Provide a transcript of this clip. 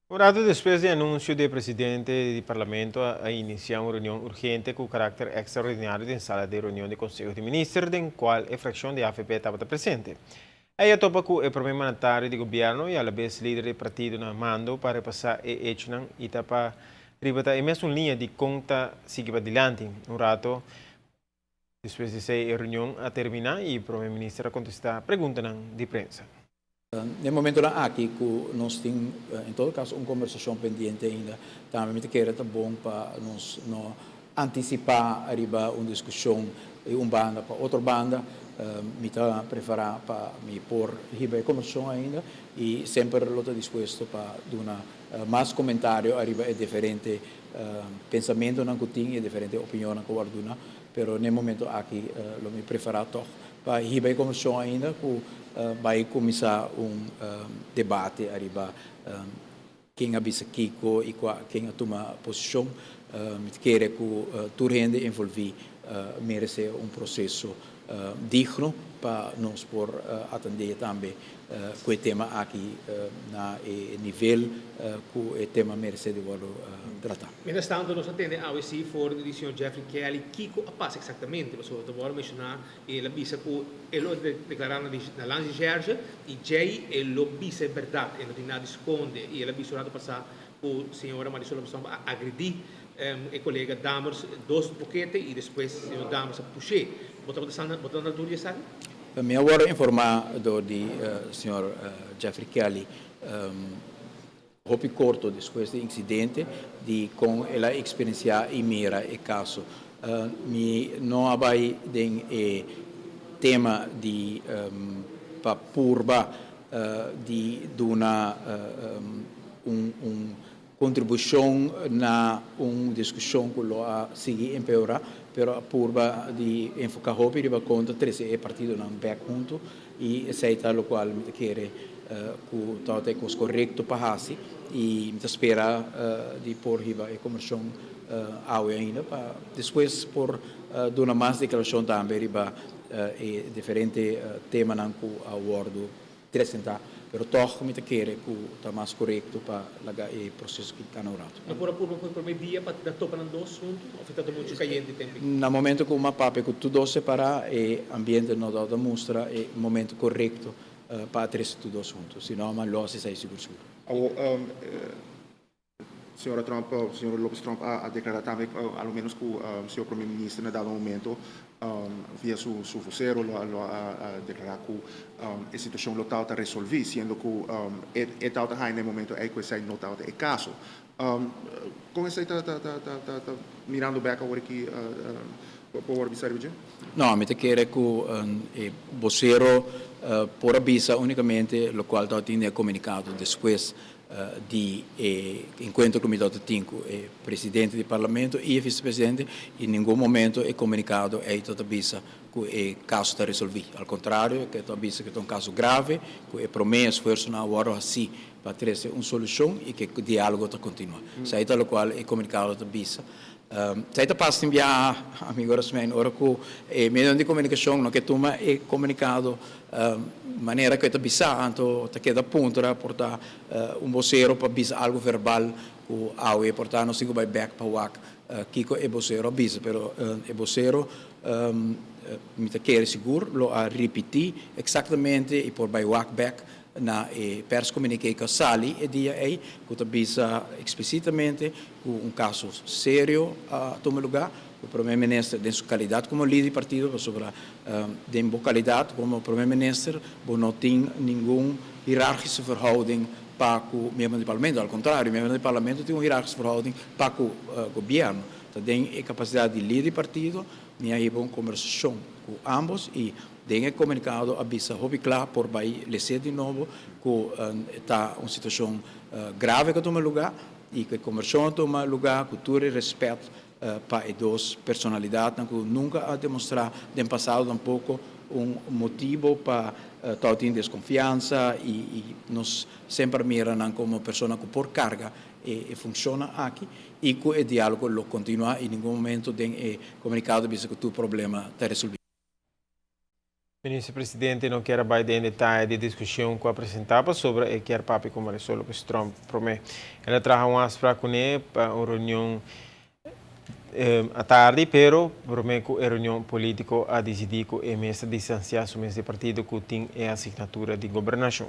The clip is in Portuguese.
Un rato después del anuncio del presidente del Parlamento a iniciar una reunión urgente con carácter extraordinario en sala de reunión del Consejo de Ministros, en cual la fracción de AFP estaba presente. Ella topa con el primer mandatario del gobierno y a la vez líder del partido en mando para repasar el hecho y para ribatar una línea de conta seguir adelante. Un rato después de esa reunión a terminar y el primer ministro contestar preguntas de prensa. Nel momento da aqui que nós temos, em todo caso, uma conversação pendente ainda, também me queira tá bom para nós não antecipar arriba uma discussão e uma banda para outra banda, me tá preparar para me pôr arriba a conversação ainda e sempre estou disposto para dar mais comentário arriba é diferente pensamento não que tenho e diferente opinião que eu dou, pero nel momento aqui eu me preparar toch para arriba a conversação ainda que vai começar debate arriba quem avisa Kiko e quem toma posição quer que tu rende envolver merece processo digno para nós por atender também com o tema aqui na nível que o tema merece de tratar. Mientras tanto, nos atende a OEC for el señor Jeffrey Kelly. Kiko passa exatamente, mas eu vou mencionar ele avisa que ele declarou na lanche Gerge e Jay ele avisa verdade, ele não tem esconde e ele avisa nada passar o senhora Marisol a agredir o colega Damers dois boquete e depois o senhor Damers a puxar. Botando na dúvida, sabe? Me agora informar do senhor Jeffrey Kelly hopi corto depois do incidente de com ela experienciar e mira e caso me não abai den tema de pa purba de duna contribuição na discussão que lo a seguir empeorar pero a purba de enfocar hopi riba conta 13 partido não back junto e aceita lo qual me quer que tal é coisa correto para hasi e me espera de por riba e conversão ao ainda para depois por dona mais declaração também riba e diferente tema não que a wordo acrescentar pero toch me quer que está mais correto para o processo que está no rato. Não por primeiro dia para dar topa nos dois juntos ou fica muito caliente tempo. No momento que uma papo que tudo separa e ambiente não dá mostra é o momento correto para três tudo juntos, senão mas logo se sai seguro. Senhora Trump, o senhor Lopes Trump a declarado também, ao menos que o senhor primeiro-ministro na dado momento via su vocero a declarar que a situação local está resolvida, sendo que é tal no momento é que essa não tal é caso. Como você está mirando back agora aqui por observar o Não, me quer que o vocero por avisa unicamente o qual está tendo comunicado depois di incontro che mi dato tinco presidente del Parlamento e vice-presidente in nessun momento è comunicato e tutto bisa che è caso da risolvere al contrario che tutto bisa che è un caso grave che è promesso forse una ora sì per trovare una soluzione e che il dialogo continua sai tal quale è comunicato da bisa sai ta passa in via amigo Rasmen ora che mediante di comunicazione non che tu ma è comunicato maniera che bisa anto ta che da punto da portare un vocero per bisa algo verbal o awe portare non si vai back pa wak Kiko e vocero bisa però e vocero mi ta che sicuro lo a ripeti esattamente e por by wak back na pers comuniqué com Sali e dia aí que bisa explicitamente caso sério a tomar lugar o primeiro-ministro em sua qualidade como líder do partido sobre de boa qualidade como primeiro-ministro não tem nenhum hierarquische verhouding para o membro do parlamento ao contrário o membro do parlamento tem hierarquische verhouding para o governo tem a capacidade de líder do partido me aí uma conversação com ambos e tem comunicado a bisa hobby claro por vai lecer de novo que está uma situação grave que toma lugar e que a conversão toma lugar cultura e respeito para as duas personalidades que nunca a demonstrar no passado tampouco motivo para tal ter desconfiança e nós sempre miram como pessoa que por carga e funciona aqui e que o diálogo lo continua em nenhum momento tem comunicado bisa que o problema está resolvido. Ministro-presidente não quer abordar em detalhe de discussão que apresentava sobre o que papi com Marisol Lopes Trump promete. Ela traz uma aspra com ele para uma reunião à tarde, pero promete que a reunião política a decidir que a mesa distanciar-se do partido que tem a assinatura de governação.